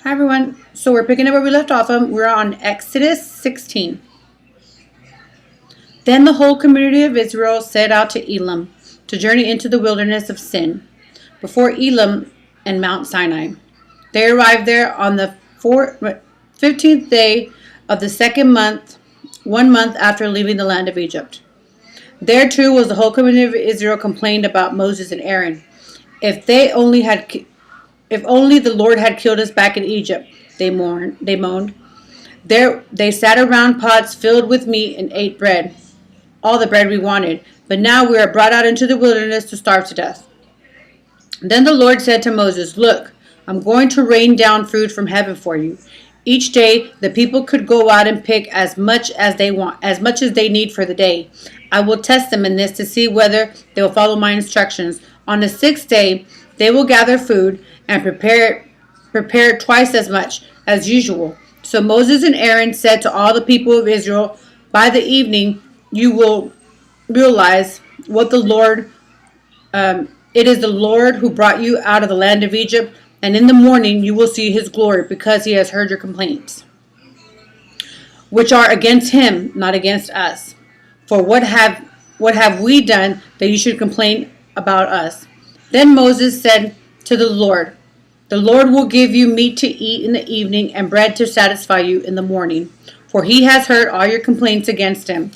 Hi everyone. So we're picking up where we left off. We're on Exodus 16. Then the whole community of Israel set out to Elim to journey into the wilderness of Sin, before Elim and Mount Sinai. They arrived there on the 15th day of the second month, 1 month after leaving the land of Egypt. There too was the whole community of Israel complained about Moses and Aaron. If only the Lord had killed us back in Egypt, they moaned. There they sat around pots filled with meat and ate bread, all the bread we wanted. But now we are brought out into the wilderness to starve to death. Then the Lord said to Moses, "Look, I'm going to rain down food from heaven for you. Each day the people could go out and pick as much as they want, as much as they need for the day. I will test them in this to see whether they will follow my instructions. On the sixth day they will gather food and prepare twice as much as usual." So Moses and Aaron said to all the people of Israel, "By the evening you will realize what the Lord it is the Lord who brought you out of the land of Egypt, and in the morning you will see his glory, because he has heard your complaints, which are against him, not against us. For what have we done that you should complain about us?" Then Moses said to the Lord will give you meat to eat in the evening and bread to satisfy you in the morning, for he has heard all your complaints against him.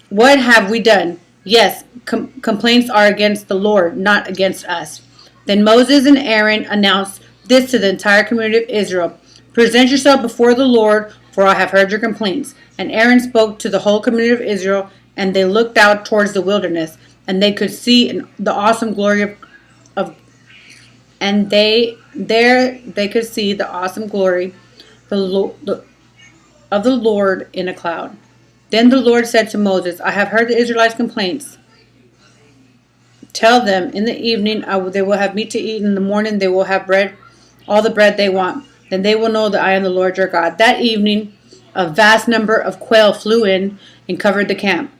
What have we done? Yes, complaints are against the Lord, not against us. Then Moses and Aaron announced this to the entire community of Israel: "Present yourself before the Lord, for I have heard your complaints." And Aaron spoke to the whole community of Israel, and they looked out towards the wilderness, and they could see the awesome glory of and they could see the awesome glory of the Lord in a cloud. Then the Lord said to Moses, "I have heard the Israelites' complaints. Tell them in the evening they will have meat to eat, and in the morning they will have bread, all the bread they want. Then they will know that I am the Lord your God." That evening a vast number of quail flew in and covered the camp.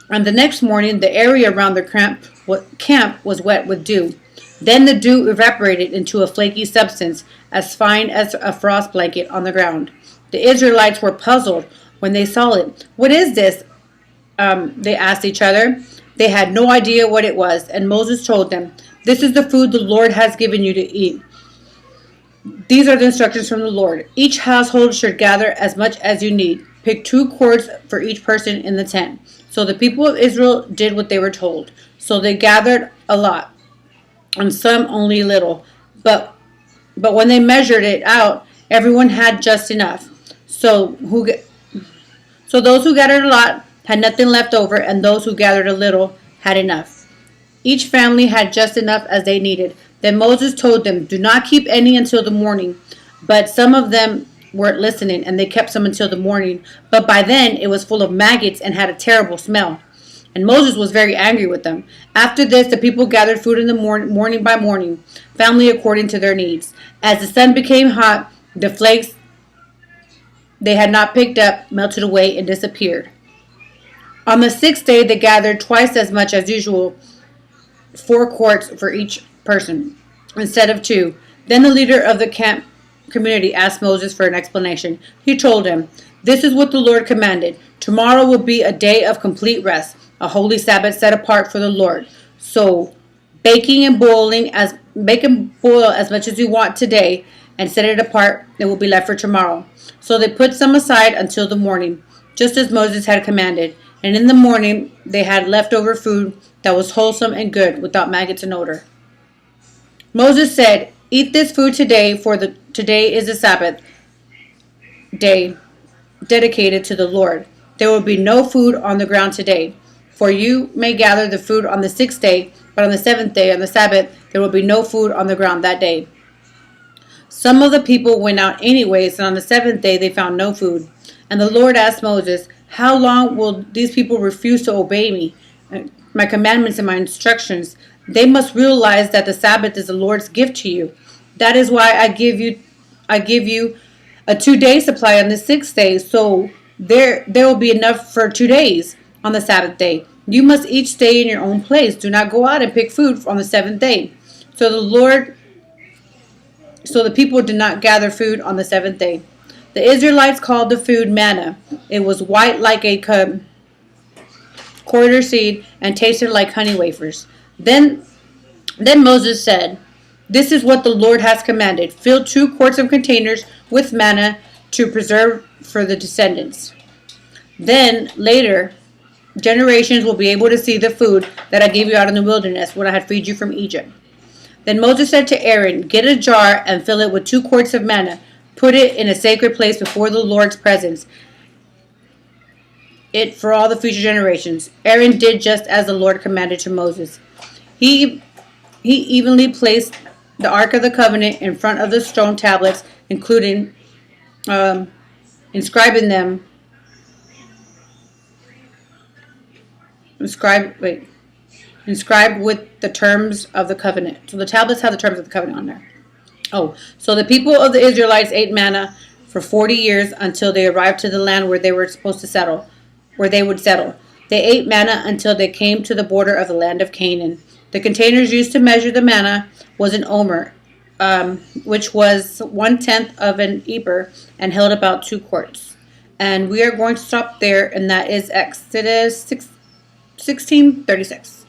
And the next morning the area around the camp was wet with dew. Then the dew evaporated into a flaky substance as fine as a frost blanket on the ground. The Israelites were puzzled when they saw it. "What is this?" They asked each other. They had no idea what it was, and Moses told them, "This is the food the Lord has given you to eat. These are the instructions from the Lord. Each household should gather as much as you need. Pick 2 cords for each person in the tent." So the people of Israel did what they were told. So they gathered a lot, and some only a little. But when they measured it out, everyone had just enough. So those who gathered a lot had nothing left over, and those who gathered a little had enough. Each family had just enough as they needed. Then Moses told them, "Do not keep any until the morning." But some of them weren't listening, and they kept some until the morning. But by then it was full of maggots and had a terrible smell. And Moses was very angry with them. After this, the people gathered food in the morning by morning, family according to their needs. As the sun became hot, the flakes they had not picked up melted away and disappeared. On the 6th day they gathered twice as much as usual, 4 quarts for each person, instead of 2. Then the leader of the camp community asked Moses for an explanation. He told him, "This is what the Lord commanded. Tomorrow will be a day of complete rest, a holy Sabbath set apart for the Lord. So bake and boil as much as you want today, and set it apart. It will be left for tomorrow." So they put some aside until the morning, just as Moses had commanded. And in the morning they had leftover food that was wholesome and good, without maggots and odor. Moses said, "Eat this food today, for today is the Sabbath day dedicated to the Lord. There will be no food on the ground today. For you may gather the food on the 6th day, but on the 7th day, on the Sabbath, there will be no food on the ground that day." Some of the people went out anyways, and on the 7th day they found no food. And the Lord asked Moses, "How long will these people refuse to obey me, my commandments and my instructions? They must realize that the Sabbath is the Lord's gift to you. That is why I give you a 2-day supply on the 6th day, so there will be enough for 2 days on the Sabbath day. You must each stay in your own place. Do not go out and pick food on the 7th day." So the Lord So the people did not gather food on the seventh day. The Israelites called the food manna. It was white like a coriander seed and tasted like honey wafers. Then Moses said, "This is what the Lord has commanded. Fill 2 quarts of containers with manna to preserve for the descendants. Then later generations will be able to see the food that I gave you out in the wilderness when I had freed you from Egypt." Then Moses said to Aaron, "Get a jar and fill it with 2 quarts of manna. Put it in a sacred place before the Lord's presence, it for all the future generations." Aaron did just as the Lord commanded to Moses. He evenly placed the Ark of the Covenant in front of the stone tablets, including inscribing them. Inscribed with the terms of the covenant. So the tablets have the terms of the covenant on there. Oh, so the people of the Israelites ate manna for 40 years until they arrived to the land where they were supposed to settle, where they would settle. They ate manna until they came to the border of the land of Canaan. The containers used to measure the manna was an omer, which was 1/10 of an eber and held about 2 quarts. And we are going to stop there, and that is Exodus 16:36.